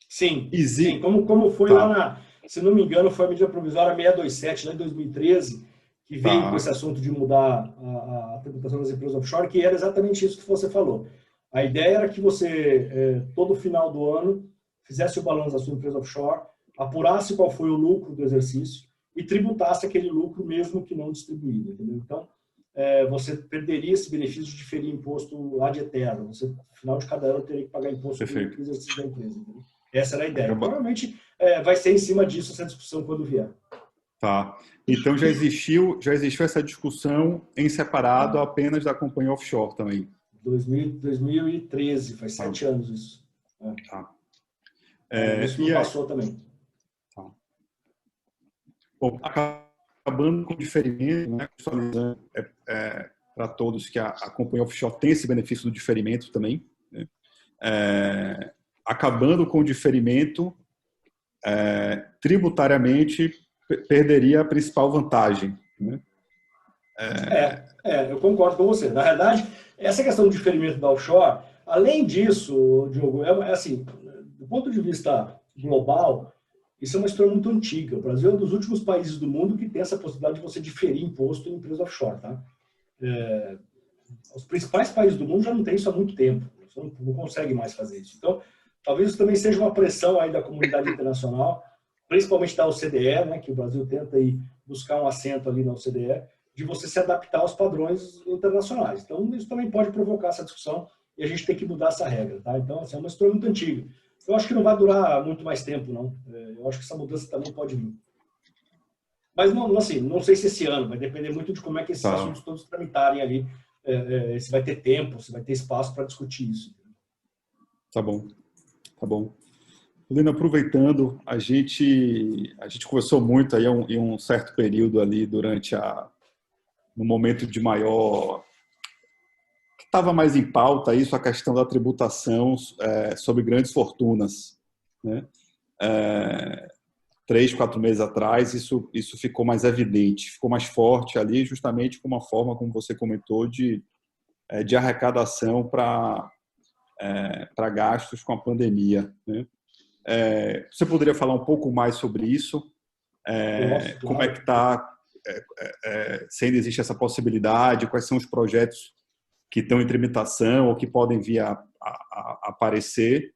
Sim, sim. Como foi lá se não me engano, foi a medida provisória 627, lá em 2013, que veio com esse assunto de mudar a tributação das empresas offshore, que era exatamente isso que você falou. A ideia era que você, todo final do ano, fizesse o balanço da sua empresa offshore, apurasse qual foi o lucro do exercício e tributasse aquele lucro mesmo que não distribuído. Entendeu? Então, você perderia esse benefício de diferir imposto ad eterno. Você, no final de cada ano, teria que pagar imposto do exercício da empresa. Entendeu? Essa era a ideia. Provavelmente vai ser em cima disso essa discussão quando vier. Tá. Então já existiu essa discussão em separado apenas da companhia offshore também. 2013, faz 7 anos isso. Tá. Isso não passou também. Tá. Bom, acabando com o diferimento, né, para todos que a companhia offshore tem esse benefício do diferimento também, né? Acabando com o diferimento, tributariamente perderia a principal vantagem. Né? Eu concordo com você. Na verdade, essa questão do diferimento da offshore, além disso, Diogo, assim, do ponto de vista global, isso é uma história muito antiga. O Brasil é um dos últimos países do mundo que tem essa possibilidade de você diferir imposto em empresa offshore. Tá? Os principais países do mundo já não têm isso há muito tempo. Você não consegue mais fazer isso. Então, talvez isso também seja uma pressão aí da comunidade internacional, principalmente da OCDE, né, que o Brasil tenta aí buscar um assento ali na OCDE, de você se adaptar aos padrões internacionais. Então, isso também pode provocar essa discussão e a gente tem que mudar essa regra. Tá? Então, assim, é uma história muito antiga. Eu acho que não vai durar muito mais tempo, não. Eu acho que essa mudança também pode vir. Mas, assim, não sei se esse ano, vai depender muito de como é que esses assuntos todos tramitarem ali, se vai ter tempo, se vai ter espaço para discutir isso. Tá bom. Helena, aproveitando, a gente conversou muito aí em um certo período ali no momento de maior que estava mais em pauta isso, a questão da tributação sobre grandes fortunas, né? 3, 4 meses atrás isso ficou mais evidente, ficou mais forte ali, justamente com uma forma, como você comentou, de arrecadação para gastos com a pandemia, né? Você poderia falar um pouco mais sobre isso? Como é que está? Se ainda existe essa possibilidade? Quais são os projetos que estão em tramitação ou que podem vir a aparecer?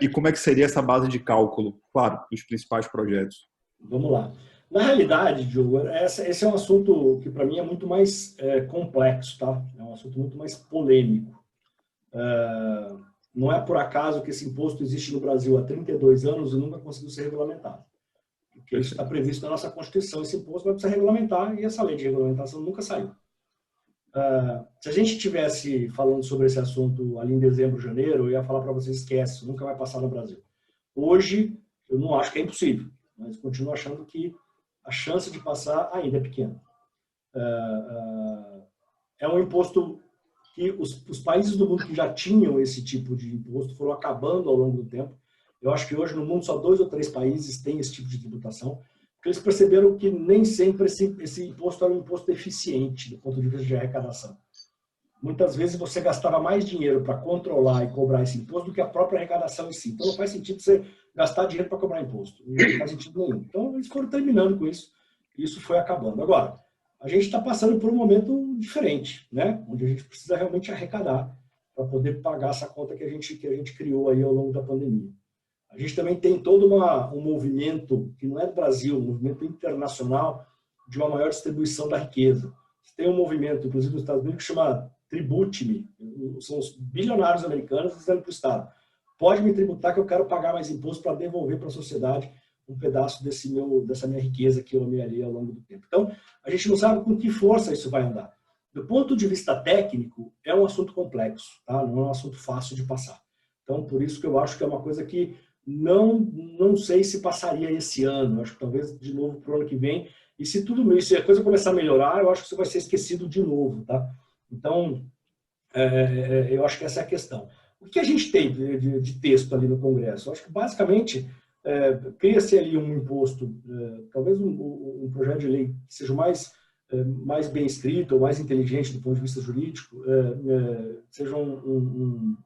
E como é que seria essa base de cálculo, claro, dos principais projetos? Vamos lá. Na realidade, Diogo, esse é um assunto que para mim é muito mais complexo, tá? É um assunto muito mais polêmico. Não é por acaso que esse imposto existe no Brasil há 32 anos e nunca conseguiu ser regulamentado. Porque isso está previsto na nossa Constituição, esse imposto vai precisar regulamentar e essa lei de regulamentação nunca saiu. Se a gente estivesse falando sobre esse assunto ali em dezembro, janeiro, eu ia falar para vocês, esquece, isso nunca vai passar no Brasil. Hoje, eu não acho que é impossível, mas continuo achando que a chance de passar ainda é pequena. É um imposto que os países do mundo que já tinham esse tipo de imposto foram acabando ao longo do tempo. Eu acho que hoje no mundo só 2 ou 3 países têm esse tipo de tributação, porque eles perceberam que nem sempre esse imposto era um imposto eficiente do ponto de vista de arrecadação. Muitas vezes você gastava mais dinheiro para controlar e cobrar esse imposto do que a própria arrecadação em si. Então não faz sentido você gastar dinheiro para cobrar imposto. Não faz sentido nenhum. Então eles foram terminando com isso e isso foi acabando. Agora, a gente está passando por um momento diferente, né? Onde a gente precisa realmente arrecadar. para poder pagar essa conta que a gente criou aí ao longo da pandemia. A gente também tem todo um movimento, que não é do Brasil, um movimento internacional de uma maior distribuição da riqueza. Tem um movimento, inclusive nos Estados Unidos, que chama Tribute-me. São os bilionários americanos dizendo para o Estado, pode me tributar que eu quero pagar mais imposto para devolver para a sociedade um pedaço dessa minha riqueza que eu amealhei ao longo do tempo. Então, a gente não sabe com que força isso vai andar. Do ponto de vista técnico, é um assunto complexo, tá? Não é um assunto fácil de passar. Então, por isso que eu acho que é uma coisa que não sei se passaria esse ano. Eu acho que talvez de novo para o ano que vem. E se a coisa começar a melhorar, eu acho que isso vai ser esquecido de novo, tá? Então, eu acho que essa é a questão. O que a gente tem de texto ali no Congresso? Eu acho que basicamente cria-se ali um imposto, talvez um projeto de lei que seja mais bem escrito ou mais inteligente do ponto de vista jurídico, seja um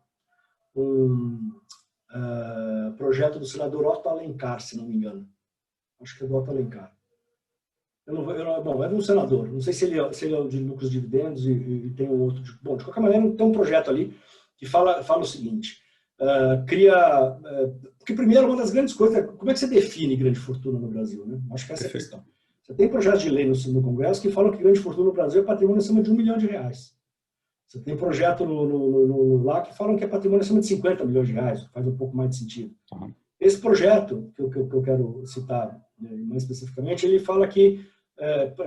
projeto do senador Otto Alencar, se não me engano. Acho que é do Otto Alencar. Bom, é de um senador. Não sei se ele é o de lucros e dividendos e tem um outro. Bom, de qualquer maneira, tem um projeto ali que fala o seguinte, porque primeiro, uma das grandes coisas é como é que você define grande fortuna no Brasil, né? Acho que essa é a questão. Você tem projetos de lei no Congresso que falam que grande fortuna no Brasil é patrimônio acima de R$1 milhão. Você tem projeto lá que falam que é patrimônio acima de R$50 milhões, faz um pouco mais de sentido. Uhum. Esse projeto, que eu quero citar mais especificamente, ele fala que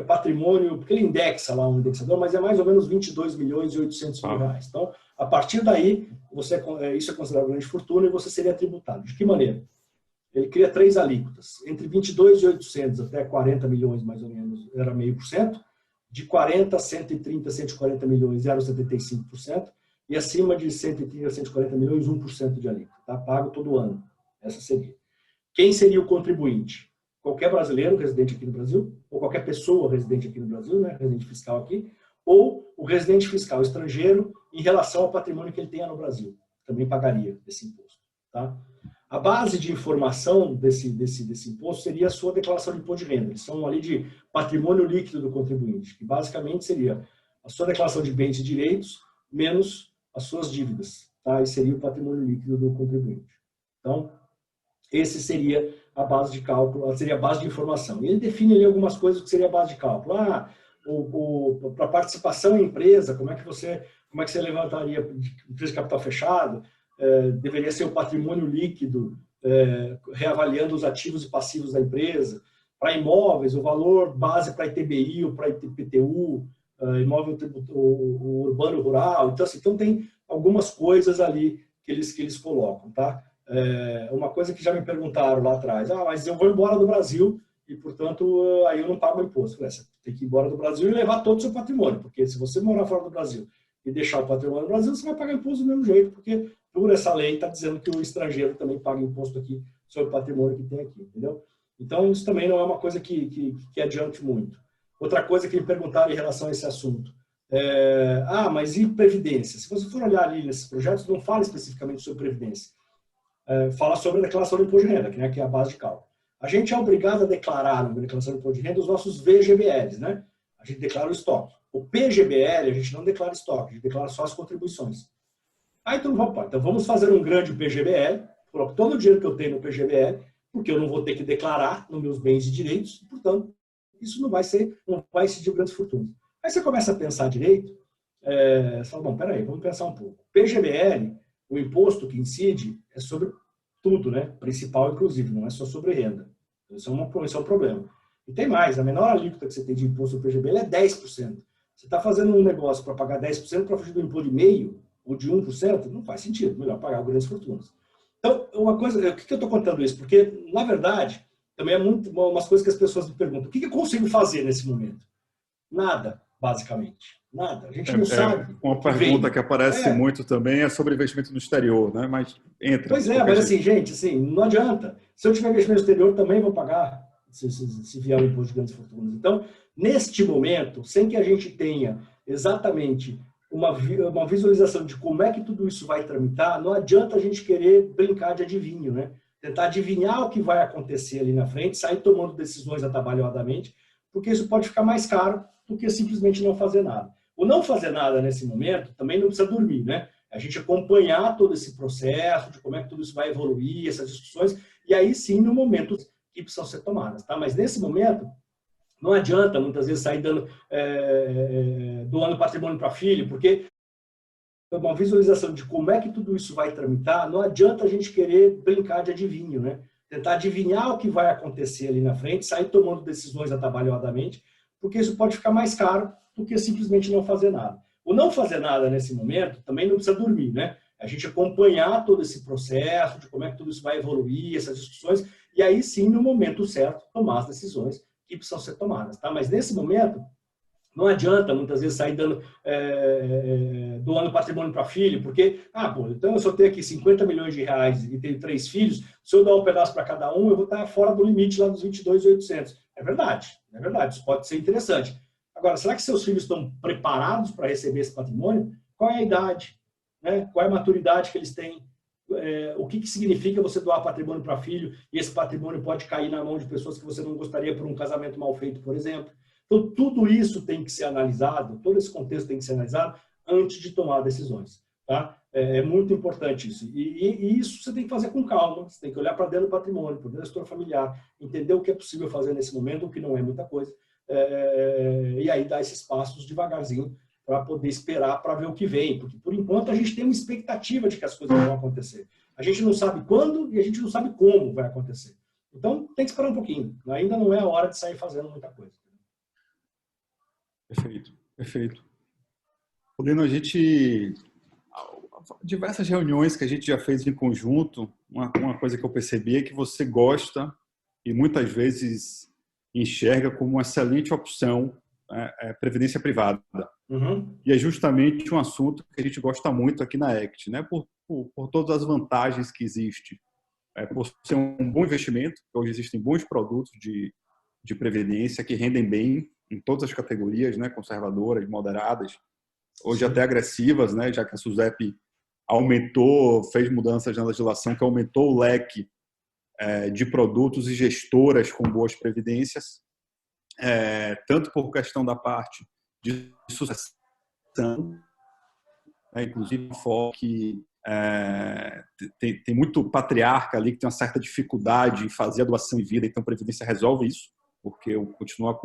patrimônio, porque ele indexa lá um indexador, mas é mais ou menos R$22 milhões e 800 mil. Então, a partir daí, isso é considerado grande fortuna e você seria tributado. De que maneira? Ele cria 3 alíquotas. Entre 22.800 até 40 milhões, mais ou menos, era 0,5%. De 40 a 130, 140 milhões, 0,75%. E acima de 130 a 140 milhões, 1% de alíquota. Tá? Pago todo ano. Essa seria. Quem seria o contribuinte? Qualquer brasileiro residente aqui no Brasil, ou qualquer pessoa residente aqui no Brasil, né, residente fiscal aqui, ou o residente fiscal estrangeiro em relação ao patrimônio que ele tenha no Brasil. Também pagaria esse imposto. Tá? A base de informação desse imposto seria a sua declaração de imposto de renda. Eles são ali de patrimônio líquido do contribuinte, que basicamente seria a sua declaração de bens e direitos menos as suas dívidas. Tá? E seria o patrimônio líquido do contribuinte. Então, esse seria a base de cálculo, seria a base de informação. E ele define ali algumas coisas que seria a base de cálculo. Para participação em empresa, como é que você levantaria empresa de capital fechado? Deveria ser o patrimônio líquido, reavaliando os ativos e passivos da empresa. Para imóveis, o valor base para ITBI ou para IPTU, imóvel o urbano rural. Então tem algumas coisas ali que eles colocam, tá? Uma coisa que já me perguntaram lá atrás, mas eu vou embora do Brasil e, portanto, aí eu não pago imposto. Você tem que ir embora do Brasil e levar todo o seu patrimônio, porque se você morar fora do Brasil e deixar o patrimônio no Brasil, você vai pagar imposto do mesmo jeito, porque por essa lei está dizendo que o estrangeiro também paga imposto aqui sobre o patrimônio que tem aqui, entendeu? Então, isso também não é uma coisa que adiante muito. Outra coisa que me perguntaram em relação a esse assunto, mas e Previdência? Se você for olhar ali nesses projetos, não fala especificamente sobre Previdência. Fala sobre a declaração do imposto de renda, que é a base de cálculo. A gente é obrigado a declarar na declaração do imposto de renda os nossos VGBLs, né? A gente declara o estoque. O PGBL, a gente não declara estoque, a gente declara só as contribuições. Então vamos fazer um grande PGBL, coloco todo o dinheiro que eu tenho no PGBL, porque eu não vou ter que declarar nos meus bens e direitos, portanto, isso não vai incidir grandes fortunas. Aí você começa a pensar direito, você fala, bom, peraí, vamos pensar um pouco. PGBL, o imposto que incide é sobre tudo, né? Principal, inclusive, não é só sobre renda. Isso é um problema. E tem mais, a menor alíquota que você tem de imposto no PGBL é 10%. Você está fazendo um negócio para pagar 10% para fugir do imposto de 0,5% ou de 1%, não faz sentido, melhor pagar grandes fortunas. Então, uma coisa, por que eu estou contando isso? Porque, na verdade, também é umas coisas que as pessoas me perguntam. O que eu consigo fazer nesse momento? Nada, basicamente. Nada. A gente não sabe. Uma pergunta que aparece muito também é sobre investimento no exterior, né? Mas entra. Pois mas assim, gente, assim, não adianta. Se eu tiver investimento no exterior, também vou pagar se vier o imposto de grandes fortunas. Então, neste momento, sem que a gente tenha exatamente uma visualização de como é que tudo isso vai tramitar, não adianta a gente querer brincar de adivinho, né? Tentar adivinhar o que vai acontecer ali na frente, sair tomando decisões atabalhoadamente, porque isso pode ficar mais caro do que simplesmente não fazer nada. O não fazer nada nesse momento também não precisa dormir, né? A gente acompanhar todo esse processo, de como é que tudo isso vai evoluir, essas discussões, e aí sim, no momento que precisam ser tomadas. Tá? Mas nesse momento, não adianta muitas vezes sair doando patrimônio para filho, porque uma visualização de como é que tudo isso vai tramitar, não adianta a gente querer brincar de adivinho, né? Tentar adivinhar o que vai acontecer ali na frente, sair tomando decisões atabalhoadamente, porque isso pode ficar mais caro do que simplesmente não fazer nada. O não fazer nada nesse momento também não precisa dormir, né? A gente acompanhar todo esse processo, de como é que tudo isso vai evoluir, essas discussões, e aí sim, no momento certo, tomar as decisões que precisam ser tomadas, tá? Mas nesse momento, não adianta muitas vezes sair doando patrimônio para filho, porque, então eu só tenho aqui 50 milhões de reais e tenho 3 filhos, se eu dar um pedaço para cada um, eu vou estar fora do limite lá dos 22.800. É verdade, isso pode ser interessante. Agora, será que seus filhos estão preparados para receber esse patrimônio? Qual é a idade? Né? Qual é a maturidade que eles têm? O que significa você doar patrimônio para filho e esse patrimônio pode cair na mão de pessoas que você não gostaria por um casamento mal feito, por exemplo? Então, tudo isso tem que ser analisado, todo esse contexto tem que ser analisado antes de tomar decisões. Tá? É muito importante isso. E isso você tem que fazer com calma, você tem que olhar para dentro do patrimônio, para dentro da história familiar, entender o que é possível fazer nesse momento, o que não é muita coisa, e aí dar esses passos devagarzinho para poder esperar para ver o que vem, porque por enquanto a gente tem uma expectativa de que as coisas vão acontecer. A gente não sabe quando e a gente não sabe como vai acontecer. Então tem que esperar um pouquinho, ainda não é a hora de sair fazendo muita coisa. Perfeito. Paulino, diversas reuniões que a gente já fez em conjunto, uma coisa que eu percebi é que você gosta e muitas vezes enxerga como uma excelente opção previdência privada. Uhum. E é justamente um assunto que a gente gosta muito aqui na ACT, né? Por todas as vantagens que existem, por ser um bom investimento, hoje existem bons produtos de previdência que rendem bem em todas as categorias, né? Conservadoras, moderadas, hoje até agressivas, né? Já que a SUSEP fez mudanças na legislação que aumentou o leque de produtos e gestoras com boas previdências, tanto por questão da parte de sucessão, inclusive que tem muito patriarca ali que tem uma certa dificuldade em fazer a doação em vida, então a Previdência resolve isso, porque continua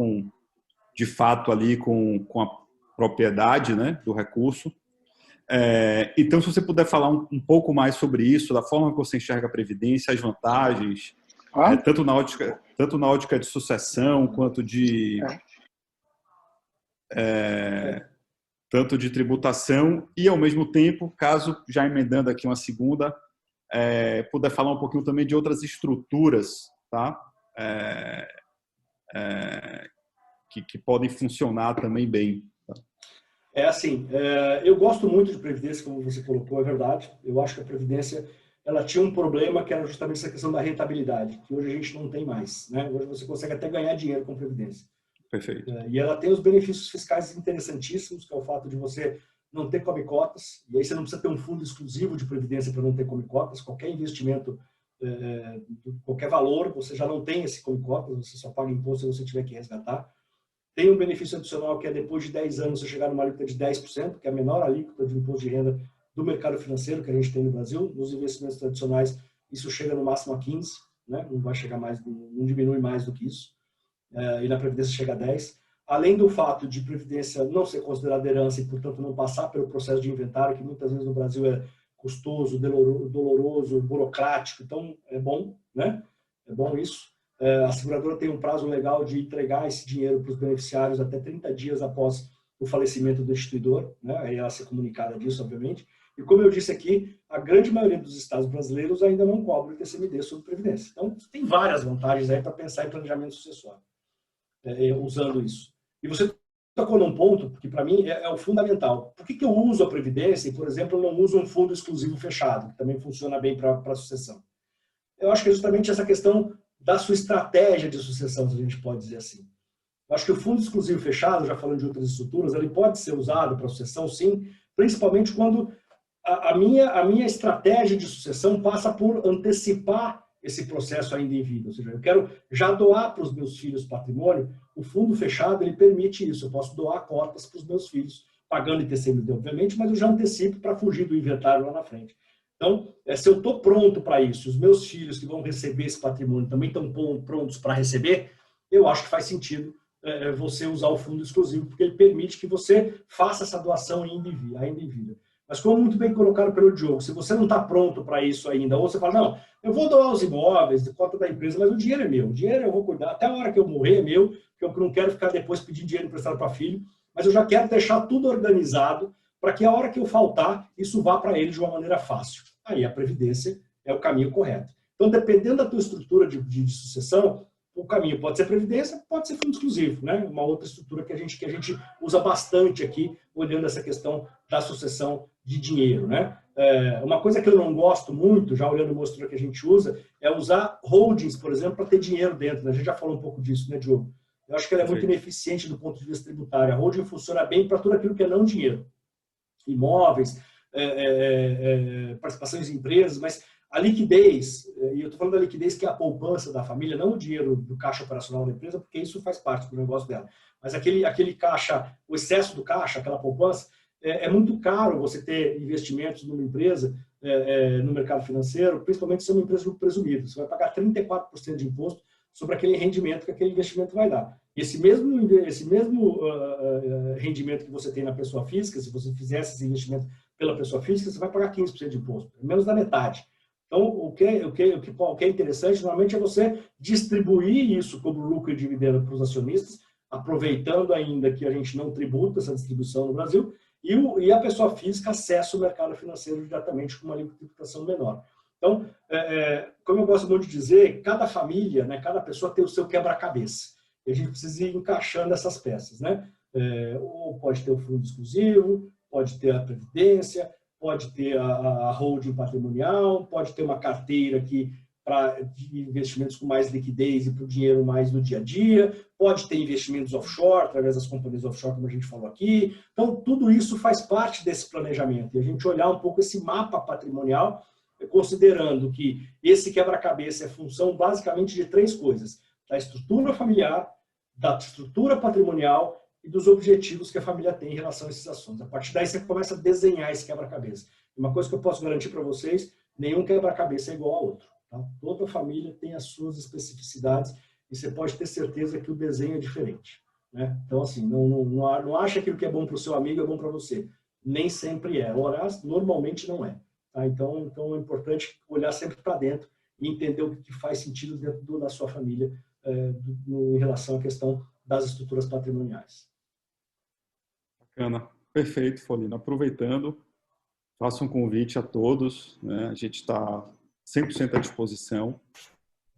de fato ali com a propriedade, né, do recurso. Então, se você puder falar um pouco mais sobre isso, da forma que você enxerga a Previdência, as vantagens, tanto na ótica de sucessão, quanto tanto de tributação, e ao mesmo tempo, caso, já emendando aqui uma segunda, puder falar um pouquinho também de outras estruturas, tá? Que podem funcionar também bem. Tá? Eu gosto muito de Previdência, como você colocou, é verdade. Eu acho que a Previdência ela tinha um problema que era justamente essa questão da rentabilidade, que hoje a gente não tem mais. Né? Hoje você consegue até ganhar dinheiro com Previdência. Perfeito. E ela tem os benefícios fiscais interessantíssimos, que é o fato de você não ter come-cotas, e aí você não precisa ter um fundo exclusivo de Previdência para não ter come-cotas. Qualquer investimento, qualquer valor, você já não tem esse come-cotas, você só paga imposto se você tiver que resgatar. Tem um benefício adicional que é depois de 10 anos você chegar numa alíquota de 10%, que é a menor alíquota de imposto de renda do mercado financeiro que a gente tem no Brasil. Nos investimentos tradicionais, isso chega no máximo a 15%, né? Não vai chegar mais, não diminui mais do que isso. E na Previdência chega a 10%. Além do fato de Previdência não ser considerada herança e, portanto, não passar pelo processo de inventário, que muitas vezes no Brasil é custoso, doloroso, burocrático. Então, é bom, né? É bom isso. A seguradora tem um prazo legal de entregar esse dinheiro para os beneficiários até 30 dias após o falecimento do instituidor, né? Aí ela ser comunicada disso, obviamente. E como eu disse aqui, a grande maioria dos estados brasileiros ainda não cobra o TCMD sobre Previdência. Então, tem várias vantagens aí para pensar em planejamento sucessório, usando isso. E você tocou num ponto que, para mim, é o fundamental. Por que eu uso a Previdência e, por exemplo, não uso um fundo exclusivo fechado, que também funciona bem para a sucessão? Eu acho que é justamente essa questão da sua estratégia de sucessão, se a gente pode dizer assim. Eu acho que o fundo exclusivo fechado, já falando de outras estruturas, ele pode ser usado para sucessão, sim, principalmente quando a minha estratégia de sucessão passa por antecipar esse processo ainda em vida. Ou seja, eu quero já doar para os meus filhos patrimônio. O fundo fechado, ele permite isso. Eu posso doar cotas para os meus filhos pagando ITCMD, obviamente, mas eu já antecipo para fugir do inventário lá na frente. Então, se eu estou pronto para isso, os meus filhos que vão receber esse patrimônio também estão prontos para receber, eu acho que faz sentido você usar o fundo exclusivo, porque ele permite que você faça essa doação ainda em vida. Mas como muito bem colocado pelo Diogo, se você não está pronto para isso ainda, ou você fala, não, eu vou doar os imóveis de conta da empresa, mas o dinheiro é meu, o dinheiro eu vou cuidar, até a hora que eu morrer é meu, porque eu não quero ficar depois pedindo dinheiro emprestado para filho, mas eu já quero deixar tudo organizado para que a hora que eu faltar, isso vá para ele de uma maneira fácil. Aí a Previdência é o caminho correto. Então, dependendo da tua estrutura de sucessão, o caminho pode ser Previdência, pode ser fundo exclusivo, né? Uma outra estrutura que a gente usa bastante aqui, olhando essa questão da sucessão de dinheiro, né? Uma coisa que eu não gosto muito, já olhando uma estrutura que a gente usa, é usar holdings, por exemplo, para ter dinheiro dentro, né? A gente já falou um pouco disso, né, Diogo? Eu acho que ela é muito ineficiente do ponto de vista tributário. A holding funciona bem para tudo aquilo que é não dinheiro. Imóveis, participações em empresas, mas a liquidez, e eu estou falando da liquidez que é a poupança da família, não o dinheiro do caixa operacional da empresa, porque isso faz parte do negócio dela. Mas aquele caixa, o excesso do caixa, aquela poupança, é muito caro você ter investimentos numa empresa, no mercado financeiro, principalmente se é uma empresa de lucro presumido. Você vai pagar 34% de imposto sobre aquele rendimento que aquele investimento vai dar. Esse mesmo rendimento que você tem na pessoa física, se você fizesse esse investimento pela pessoa física, você vai pagar 15% de imposto, menos da metade. Então, o que é interessante, normalmente, é você distribuir isso como lucro e dividendo para os acionistas, aproveitando ainda que a gente não tributa essa distribuição no Brasil, e a pessoa física acessa o mercado financeiro diretamente com uma tributação menor. Então, como eu gosto muito de dizer, cada família, né, cada pessoa tem o seu quebra-cabeça. E a gente precisa ir encaixando essas peças, né? Ou pode ter o fundo exclusivo, pode ter a previdência, pode ter a holding patrimonial, pode ter uma carteira de investimentos com mais liquidez e para o dinheiro mais no dia a dia, pode ter investimentos offshore, através das companhias offshore, como a gente falou aqui. Então, tudo isso faz parte desse planejamento. E a gente olhar um pouco esse mapa patrimonial, considerando que esse quebra-cabeça é função basicamente de três coisas: da estrutura familiar, da estrutura patrimonial e dos objetivos que a família tem em relação a esses assuntos. A partir daí você começa a desenhar esse quebra-cabeça. Uma coisa que eu posso garantir para vocês, nenhum quebra-cabeça é igual ao outro. Tá? Toda família tem as suas especificidades e você pode ter certeza que o desenho é diferente. Né? Então, assim, não acha que o que é bom para o seu amigo é bom para você. Nem sempre é. Normalmente não é. Tá? Então é importante olhar sempre para dentro e entender o que faz sentido dentro da sua família em relação à questão das estruturas patrimoniais. Bacana. Perfeito, Folino. Aproveitando, faço um convite a todos, né? A gente está 100% à disposição.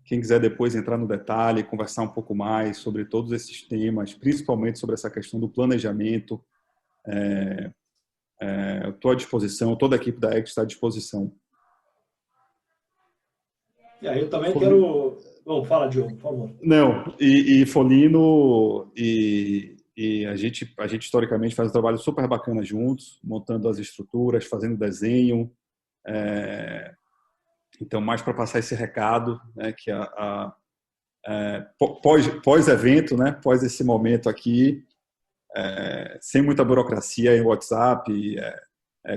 Quem quiser depois entrar no detalhe, conversar um pouco mais sobre todos esses temas, principalmente sobre essa questão do planejamento, eu estou à disposição, toda a equipe da ECT está à disposição. E aí eu também quero... Bom, fala, Diogo, por favor. Não, e Folino e a gente historicamente faz um trabalho super bacana juntos, montando as estruturas, fazendo desenho. Então, mais para passar esse recado, né, que pós-evento, né, pós esse momento aqui, sem muita burocracia em WhatsApp,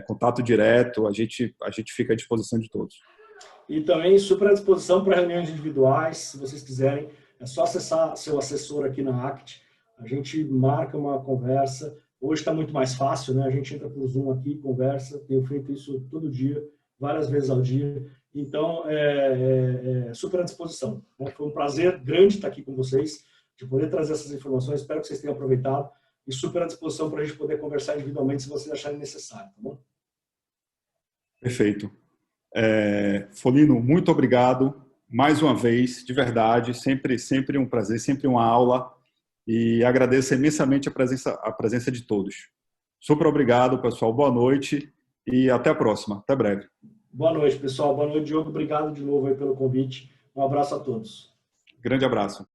contato direto, a gente fica à disposição de todos. E também super à disposição para reuniões individuais, se vocês quiserem, é só acessar seu assessor aqui na ACT, a gente marca uma conversa. Hoje está muito mais fácil, né? A gente entra por Zoom aqui, conversa, tenho feito isso todo dia, várias vezes ao dia, então super à disposição. Né? Foi um prazer grande estar aqui com vocês, de poder trazer essas informações, espero que vocês tenham aproveitado, e super à disposição para a gente poder conversar individualmente se vocês acharem necessário, tá bom? Perfeito. Folino, muito obrigado mais uma vez, de verdade, sempre um prazer, sempre uma aula, e agradeço imensamente a presença de todos. Super obrigado, pessoal, boa noite e até a próxima, até breve. Boa noite, pessoal, boa noite, Diogo, obrigado de novo aí pelo convite, um abraço a todos. Grande abraço.